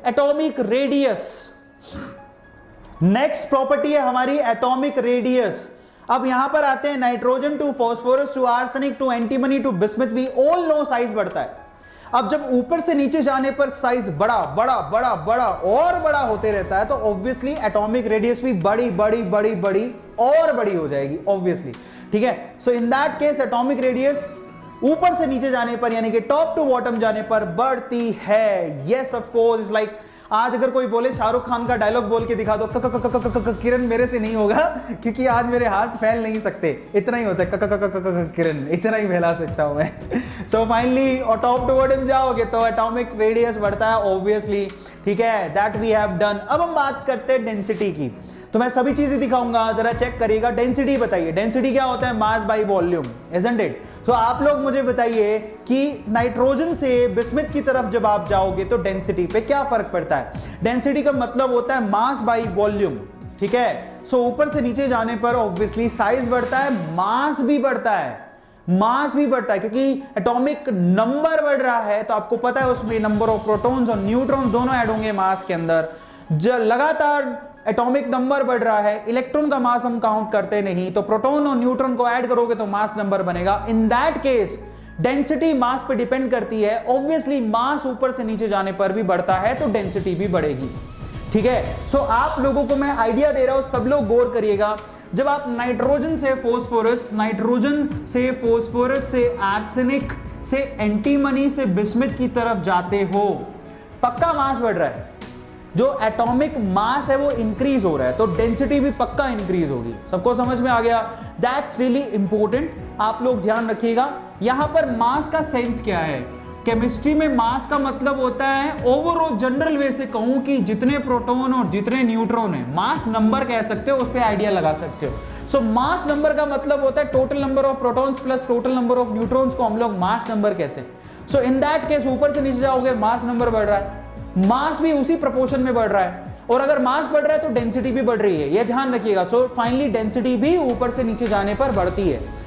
Atomic radius. Next property है हमारी atomic radius. अब यहां पर आते हैं nitrogen to phosphorus to arsenic to antimony to bismuth, we all know size बढ़ता है। अब जब ऊपर से नीचे जाने पर साइज बड़ा बड़ा बड़ा बड़ा और बड़ा होते रहता है तो ऑब्वियसली एटॉमिक रेडियस भी बड़ी बड़ी बड़ी बड़ी और बड़ी हो जाएगी ऑब्वियसली, ठीक है। So in that case atomic radius ऊपर से नीचे जाने पर यानी कि टॉप टू बॉटम जाने पर बढ़ती है। यस ऑफ कोर्स, लाइक आज अगर कोई बोले शाहरुख खान का डायलॉग बोल के दिखा दो, किरण मेरे से नहीं होगा क्योंकि आज मेरे हाथ फैल नहीं सकते, इतना ही होता है किरण, इतना ही फैला सकता हूं मैं। सो फाइनली और टॉप टू बॉटम जाओगे तो एटॉमिक रेडियस बढ़ता है ऑब्वियसली, ठीक है, दैट वी हैव डन। अब हम बात करते हैं डेंसिटी की, तो मैं सभी चीजें दिखाऊंगा, जरा चेक करिएगा। डेंसिटी बताइए, डेंसिटी क्या होता है? Mass by volume, isn't it? तो आप लोग मुझे बताइए कि नाइट्रोजन से बिस्मथ की तरफ जब आप जाओगे तो डेंसिटी पे क्या फर्क पड़ता है? डेंसिटी का मतलब होता है मास बाय वॉल्यूम, ठीक है। सो ऊपर से नीचे जाने पर ऑब्वियसली साइज बढ़ता है, मास भी बढ़ता है, मास भी बढ़ता है क्योंकि एटॉमिक नंबर बढ़ रहा है, तो आपको पता है उसमें नंबर ऑफ प्रोटॉन्स और न्यूट्रॉन्स दोनों ऐड होंगे मास के अंदर। जो लगातार एटॉमिक नंबर बढ़ रहा है, इलेक्ट्रॉन का मास हम काउंट करते नहीं, तो प्रोटॉन और न्यूट्रॉन को ऐड करोगे तो मास नंबर बनेगा। इन दैट केस डेंसिटी मास पे डिपेंड करती है, ऑब्वियसली मास ऊपर से नीचे जाने पर भी बढ़ता है तो डेंसिटी भी बढ़ेगी, ठीक है। सो आप लोगों को मैं आइडिया दे रहा हूं, सब लोग गौर करिएगा। जब आप नाइट्रोजन से फास्फोरस, नाइट्रोजन से फास्फोरस से आर्सेनिक से एंटीमनी से बिस्मथ की तरफ जाते हो, पक्का मास बढ़ रहा है, जो एटॉमिक मास है वो इंक्रीज हो रहा है, तो डेंसिटी भी पक्का इंक्रीज होगी। सबको समझ में आ गया? दैट्स रियली इंपॉर्टेंट, आप लोग ध्यान रखिएगा। यहां पर मास का सेंस क्या है? केमिस्ट्री में मास का मतलब होता है, ओवरऑल जनरल वे से कहूं कि जितने प्रोटॉन और जितने न्यूट्रॉन है, मास नंबर कह सकते हो, उससे आइडिया लगा सकते हो। सो मास नंबर का मतलब होता है total number of protons plus total number of neutrons को हम लोग मास नंबर कहते हैं। सो इन दैट केस ऊपर से नीचे जाओगे मास नंबर बढ़ रहा है, मास भी उसी प्रोपोर्शन में बढ़ रहा है, और अगर मास बढ़ रहा है तो डेंसिटी भी बढ़ रही है, यह ध्यान रखिएगा। सो फाइनली डेंसिटी भी ऊपर से नीचे जाने पर बढ़ती है।